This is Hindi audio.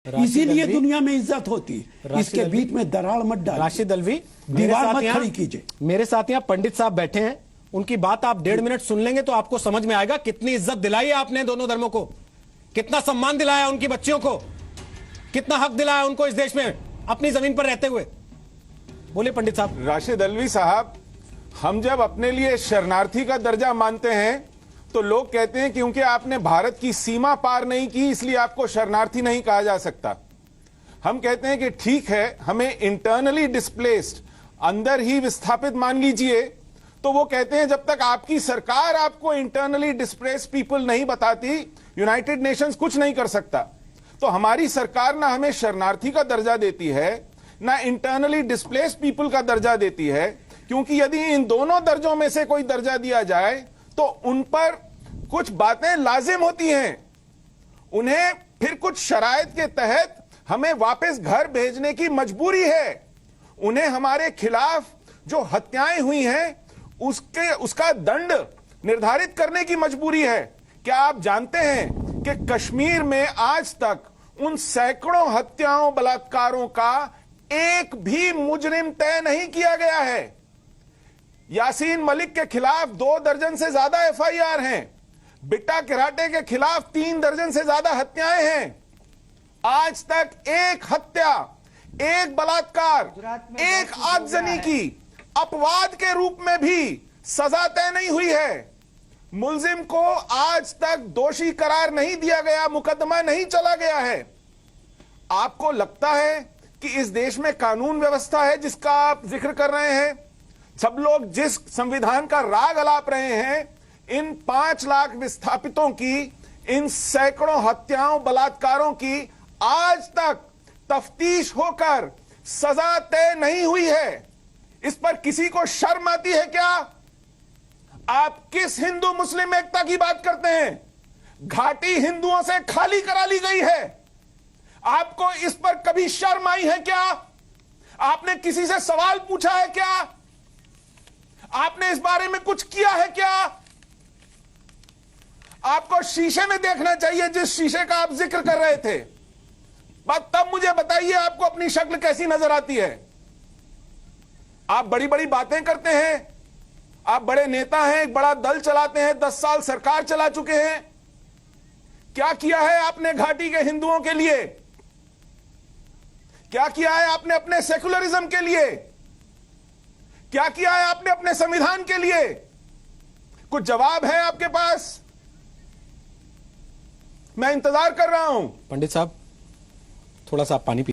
इसीलिए दुनिया में इज्जत होती है। इसके बीच में दरार मत डालिए। राशिद अलवी, दीवार मत खड़ी कीजिए। मेरे साथ यहाँ पंडित साहब बैठे हैं, उनकी बात आप 1.5 मिनट सुन लेंगे तो आपको समझ में आएगा कितनी इज्जत दिलाई है आपने दोनों धर्मों को, कितना सम्मान दिलाया उनकी बच्चियों को, कितना हक दिलाया उनको इस देश में अपनी जमीन पर रहते हुए। बोले पंडित साहब। राशिद अलवी साहब, हम जब अपने लिए शरणार्थी का दर्जा मानते हैं तो लोग कहते हैं क्योंकि आपने भारत की सीमा पार नहीं की इसलिए आपको शरणार्थी नहीं कहा जा सकता। हम कहते हैं कि ठीक है, हमें इंटरनली डिस्प्लेस्ड, अंदर ही विस्थापित मान लीजिए। तो वो कहते हैं जब तक आपकी सरकार आपको इंटरनली डिस्प्लेस्ड पीपल नहीं बताती, यूनाइटेड नेशंस कुछ नहीं कर सकता। तो हमारी सरकार ना हमें शरणार्थी का दर्जा देती है, ना इंटरनली डिस्प्लेस्ड पीपल का दर्जा देती है, क्योंकि यदि इन दोनों दर्जों में से कोई दर्जा दिया जाए तो उन पर कुछ बातें लाजिम होती हैं। उन्हें फिर कुछ शराइत के तहत हमें वापस घर भेजने की मजबूरी है। उन्हें हमारे खिलाफ जो हत्याएं हुई हैं उसका दंड निर्धारित करने की मजबूरी है। क्या आप जानते हैं कि कश्मीर में आज तक उन सैकड़ों हत्याओं, बलात्कारों का एक भी मुजरिम तय नहीं किया गया है। यासीन मलिक के खिलाफ 2 दर्जन से ज्यादा एफआईआर हैं। बिट्टा किराटे के खिलाफ 3 दर्जन से ज्यादा हत्याएं हैं। आज तक एक हत्या, एक बलात्कार, एक आगजनी की अपवाद के रूप में भी सजा तय नहीं हुई है। मुलजिम को आज तक दोषी करार नहीं दिया गया, मुकदमा नहीं चला गया है। आपको लगता है कि इस देश में कानून व्यवस्था है जिसका आप जिक्र कर रहे हैं? सब लोग जिस संविधान का राग अलाप रहे हैं, इन 5 लाख विस्थापितों की, इन सैकड़ों हत्याओं, बलात्कारों की आज तक तफ्तीश होकर सजा तय नहीं हुई है। इस पर किसी को शर्म आती है क्या? आप किस हिंदू मुस्लिम एकता की बात करते हैं? घाटी हिंदुओं से खाली करा ली गई है। आपको इस पर कभी शर्म आई है क्या? आपने किसी से सवाल पूछा है क्या? आपने इस बारे में कुछ किया है क्या? आपको शीशे में देखना चाहिए, जिस शीशे का आप जिक्र कर रहे थे। बात तब मुझे बताइए आपको अपनी शक्ल कैसी नजर आती है। आप बड़ी बड़ी बातें करते हैं, आप बड़े नेता हैं, एक बड़ा दल चलाते हैं, 10 साल सरकार चला चुके हैं। क्या किया है आपने घाटी के हिंदुओं के लिए? क्या किया है आपने अपने सेकुलरिज्म के लिए? क्या किया है आपने अपने संविधान के लिए? कुछ जवाब है आपके पास? मैं इंतजार कर रहा हूं। पंडित साहब, थोड़ा सा आप पानी पी